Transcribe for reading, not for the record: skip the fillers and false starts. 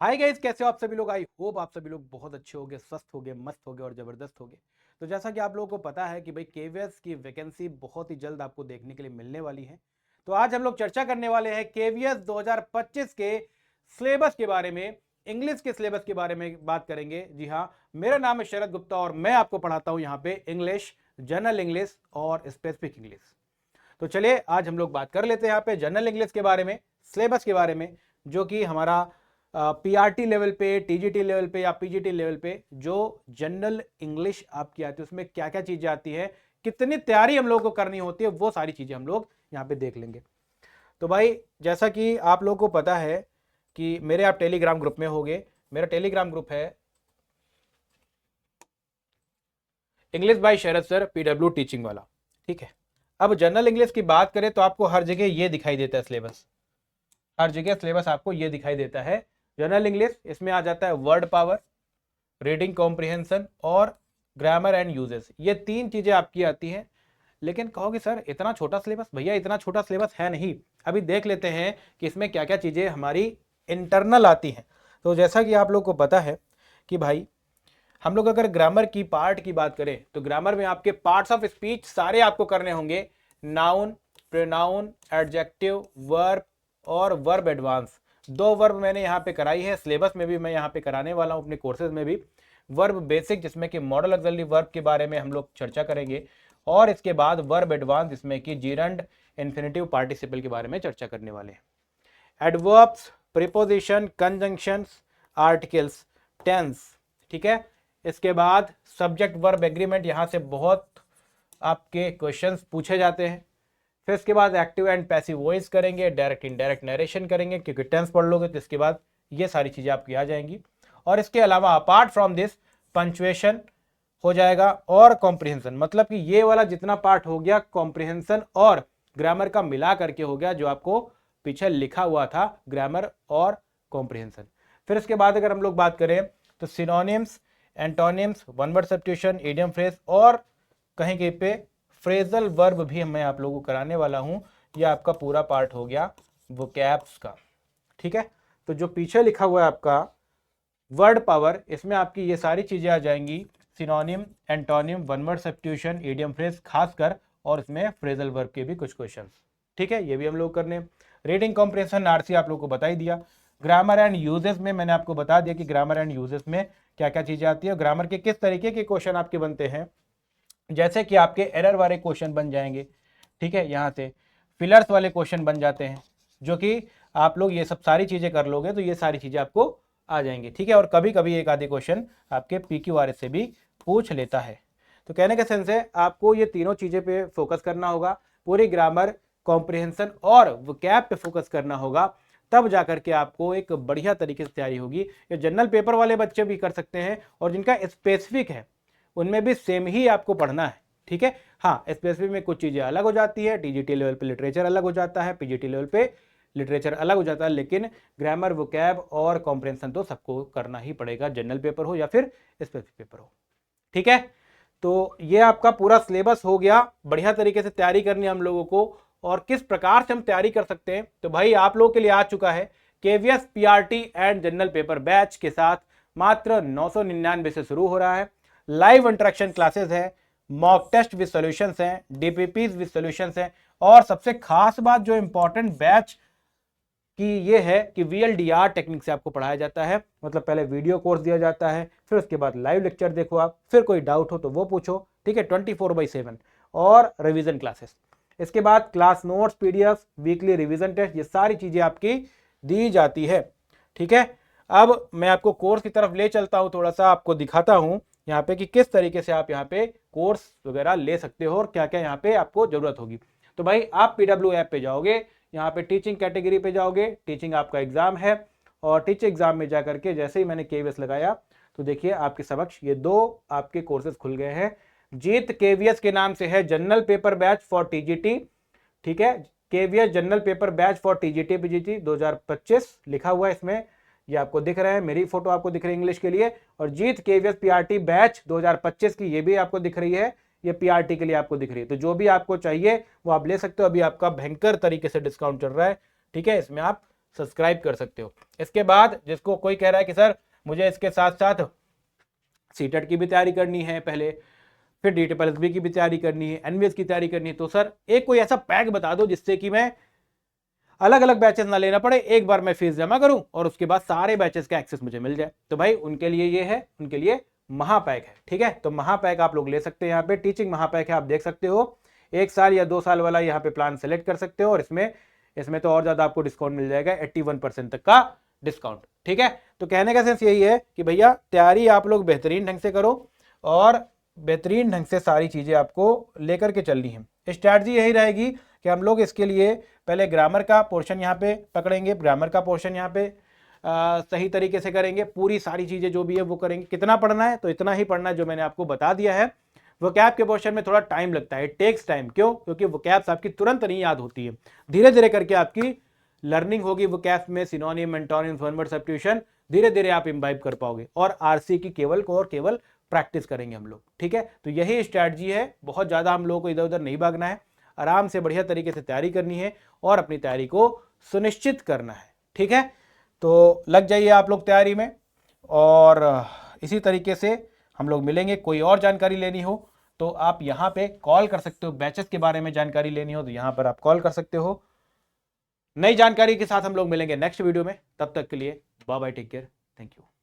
Hi guys, कैसे हो आप सभी लोग। आई होप आप सभी लोग बहुत अच्छे होगे, स्वस्थ होगे, मस्त होगे और ज़बरदस्त होगे। तो जैसा कि आप लोगों को पता है कि भाई केवीएस की वैकेंसी बहुत ही जल्द आपको देखने के लिए मिलने वाली है। तो आज हम लोग चर्चा करने वाले हैं केवीएस 2025 के सिलेबस के बारे में। इंग्लिश के सिलेबस के बारे में बात करेंगे। जी हाँ, मेरा नाम है शरद गुप्ता और मैं आपको पढ़ाता हूँ यहाँ पे इंग्लिश, जनरल इंग्लिश और स्पेसिफिक इंग्लिश। तो चलिए आज हम लोग बात कर लेते हैं यहाँ पे जनरल इंग्लिश के बारे में, सिलेबस के बारे में, जो कि हमारा पीआरटी लेवल पे, टीजीटी लेवल पे या पीजीटी लेवल पे जो जनरल इंग्लिश आपकी आती है उसमें क्या क्या चीजें आती है, कितनी तैयारी हम लोग को करनी होती है, वो सारी चीजें हम लोग यहाँ पे देख लेंगे। तो भाई जैसा कि आप लोगों को पता है कि मेरे आप टेलीग्राम ग्रुप में होंगे। मेरा टेलीग्राम ग्रुप है English by Sharad sir PW teaching वाला। ठीक है, अब जनरल इंग्लिश की बात करें तो आपको हर जगह ये दिखाई देता है सिलेबस। हर जगह सिलेबस आपको ये दिखाई देता है। जनरल इंग्लिश, इसमें आ जाता है वर्ड पावर, रीडिंग कॉम्प्रिहेंशन और ग्रामर एंड यूजेस। ये तीन चीजें आपकी आती हैं। लेकिन कहोगे सर इतना छोटा सिलेबस। भैया इतना छोटा सिलेबस है नहीं। अभी देख लेते हैं कि इसमें क्या क्या चीजें हमारी इंटरनल आती हैं। तो जैसा कि आप लोग को पता है कि भाई हम लोग अगर ग्रामर की पार्ट की बात करें तो ग्रामर में आपके पार्ट्स ऑफ स्पीच सारे आपको करने होंगे। नाउन, प्रोनाउन, एडजेक्टिव, वर्ब और वर्ब एडवांस। दो वर्ब मैंने यहाँ पे कराई है, सिलेबस में भी मैं यहाँ पे कराने वाला हूँ अपने कोर्सेज में भी। वर्ब बेसिक जिसमें कि मॉडल ऑक्सिलरी वर्ब के बारे में हम लोग चर्चा करेंगे, और इसके बाद वर्ब एडवांस जिसमें कि जीरंड, इन्फिनेटिव, पार्टिसिपल के बारे में चर्चा करने वाले हैं। Adverbs, prepositions, conjunctions, articles, tense. ठीक है, इसके बाद सब्जेक्ट वर्ब एग्रीमेंट, यहाँ से बहुत आपके क्वेश्चंस पूछे जाते हैं। फिर इसके बाद एक्टिव एंड पैसिव वॉइस करेंगे, डायरेक्ट इनडायरेक्ट नरेशन करेंगे, क्योंकि टेंस पढ़ लोगे तो इसके बाद ये सारी चीज़ें आपकी आ जाएंगी। और इसके अलावा अपार्ट फ्रॉम दिस पंचुएशन हो जाएगा और कॉम्प्रिहेंशन, मतलब कि ये वाला जितना पार्ट हो गया कॉम्प्रिहेंशन और ग्रामर का मिला करके हो गया, जो आपको पीछे लिखा हुआ था ग्रामर और कॉम्प्रिहेंशन। फिर इसके बाद अगर हम लोग बात करें तो synonyms, antonyms, one word substitution, idiom phrase और कहीं कहीं पे फ्रेजल वर्ब भी मैं आप लोगों को कराने वाला हूं। यह आपका पूरा पार्ट हो गया वोकैब्स का। ठीक है, तो जो पीछे लिखा हुआ है आपका वर्ड पावर, इसमें आपकी ये सारी चीजें आ जाएंगी। Synonym, antonym, one word substitution, idiom phrase खासकर, और इसमें फ्रेजल वर्ब के भी कुछ क्वेश्चंस। ठीक है, ये भी हम लोग करने। रीडिंग कॉम्प्रिहेंशन आरसी आप लोग को बता ही दिया। ग्रामर एंड यूजेस में मैंने आपको बता दिया कि ग्रामर एंड यूजेस में क्या क्या चीजें आती है, ग्रामर के किस तरीके के क्वेश्चन आपके बनते हैं। जैसे कि आपके एरर वाले क्वेश्चन बन जाएंगे। ठीक है, यहाँ से फिलर्स वाले क्वेश्चन बन जाते हैं, जो कि आप लोग ये सब सारी चीजें कर लोगे तो ये सारी चीजें आपको आ जाएंगी। ठीक है, और कभी कभी एक आधे क्वेश्चन आपके पीक्यूआरएस से भी पूछ लेता है। तो कहने का सेंस है आपको ये तीनों चीजें पे फोकस करना होगा, पूरी ग्रामर, कॉम्प्रिहेंशन और वोकैब पे फोकस करना होगा, तब जाकर के आपको एक बढ़िया तरीके से तैयारी होगी। ये जनरल पेपर वाले बच्चे भी कर सकते हैं, और जिनका स्पेसिफिक है उनमें भी सेम ही आपको पढ़ना है। ठीक है, हाँ स्पेसिफिक में कुछ चीज़ें अलग हो जाती है, टीजीटी लेवल पे लिटरेचर अलग हो जाता है, पीजीटी लेवल पे लिटरेचर अलग हो जाता है, लेकिन ग्रामर, वोकैब और कॉम्प्रिहेंशन तो सबको करना ही पड़ेगा, जनरल पेपर हो या फिर स्पेसिफिक पेपर हो। ठीक है, तो ये आपका पूरा सिलेबस हो गया। बढ़िया तरीके से तैयारी करनी है हम लोगों को। और किस प्रकार से हम तैयारी कर सकते हैं, तो भाई आप लोगों के लिए आ चुका है KVS PRT and general paper batch के साथ मात्र 999 से शुरू हो रहा है। लाइव इंटरेक्शन क्लासेस है, मॉक टेस्ट विद सॉल्यूशंस हैं, डीपीपीज विद सॉल्यूशंस हैं, और सबसे खास बात जो इंपॉर्टेंट बैच कि ये है कि वीएलडीआर टेक्निक से आपको पढ़ाया जाता है। मतलब पहले वीडियो कोर्स दिया जाता है, फिर उसके बाद लाइव लेक्चर देखो आप, फिर कोई डाउट हो तो वो पूछो। ठीक है, 24/7 और रिवीजन क्लासेस। इसके बाद class notes, PDF, weekly revision test, ये सारी चीजें आपकी दी जाती है। ठीक है, अब मैं आपको कोर्स की तरफ ले चलता हूं, थोड़ा सा आपको दिखाता हूं यहाँ पे कि किस तरीके से आप यहाँ पे कोर्स वगैरह ले सकते हो और क्या क्या यहाँ पे आपको जरूरत होगी। तो भाई आप पीडब्ल्यू ऐप पे जाओगे, यहाँ पे टीचिंग कैटेगरी पे जाओगे, टीचिंग आपका एग्जाम है, और टीचिंग एग्जाम में जाकर के जैसे ही मैंने केवीएस लगाया तो देखिए आपके समक्ष ये दो आपके कोर्सेज खुल गए हैं। जीत केवीएस के नाम से है general paper batch for TGT. ठीक है, KVS general paper batch for TGT PGT 2025 लिखा हुआ है इसमें, ये आपको दिख रहा है, मेरी फोटो आपको दिख रही है इंग्लिश के लिए। और जीत केवीएस पीआरटी बैच 2025 की ये भी आपको दिख रही है, ये पीआरटी के लिए आपको दिख रही है। तो जो भी आपको चाहिए वो आप ले सकते हो। अभी आपका भयंकर तरीके से डिस्काउंट चल रहा है। ठीक है, इसमें आप सब्सक्राइब कर सकते हो। इसके बाद जिसको कोई कह रहा है कि सर मुझे इसके साथ साथ सीटेट की भी तैयारी करनी है पहले, फिर DSSB की भी तैयारी करनी है, एनवीएस की तैयारी करनी है, तो सर एक कोई ऐसा पैक बता दो जिससे कि मैं अलग अलग बैचेस ना लेना पड़े, एक बार मैं फीस जमा करूं और उसके बाद सारे बैचेस का एक्सेस मुझे मिल जाए। तो भाई उनके लिए ये है, उनके लिए महापैक है। ठीक है, तो महापैक आप लोग ले सकते हैं। यहाँ पे टीचिंग महापैक है, आप देख सकते हो 1 साल या 2 साल वाला यहाँ पे प्लान सेलेक्ट कर सकते हो और इसमें तो और ज्यादा आपको डिस्काउंट मिल जाएगा, 81% तक का डिस्काउंट। ठीक है, तो कहने का सेंस यही है कि भैया तैयारी आप लोग बेहतरीन ढंग से करो और बेहतरीन ढंग से सारी चीजें आपको लेकर के चलनी है। स्ट्रैटेजी यही रहेगी कि हम लोग इसके लिए पहले ग्रामर का पोर्शन यहाँ पे पकड़ेंगे, ग्रामर का पोर्शन यहाँ पे सही तरीके से करेंगे, पूरी सारी चीजें जो भी है वो करेंगे। कितना पढ़ना है, तो इतना ही पढ़ना है जो मैंने आपको बता दिया है। वोकैब के पोर्शन में थोड़ा टाइम लगता है, टेक्स टाइम। क्यों? क्योंकि वोकैब्स आपकी तुरंत नहीं याद होती है, धीरे धीरे करके आपकी लर्निंग होगी। वोकैब्स में synonym, antonyms, one word substitution धीरे धीरे आप इम्बाइब कर पाओगे और आरसी की केवल प्रैक्टिस करेंगे हम लोग। ठीक है, तो यही स्ट्रैटेजी है। बहुत ज्यादा हम लोगों को इधर उधर नहीं भागना है, आराम से बढ़िया तरीके से तैयारी करनी है और अपनी तैयारी को सुनिश्चित करना है। ठीक है, तो लग जाइए आप लोग तैयारी में और इसी तरीके से हम लोग मिलेंगे। कोई और जानकारी लेनी हो तो आप यहाँ पे कॉल कर सकते हो, बैचेस के बारे में जानकारी लेनी हो तो यहाँ पर आप कॉल कर सकते हो। नई जानकारी के साथ हम लोग मिलेंगे नेक्स्ट वीडियो में, तब तक के लिए bye bye, take care, thank you.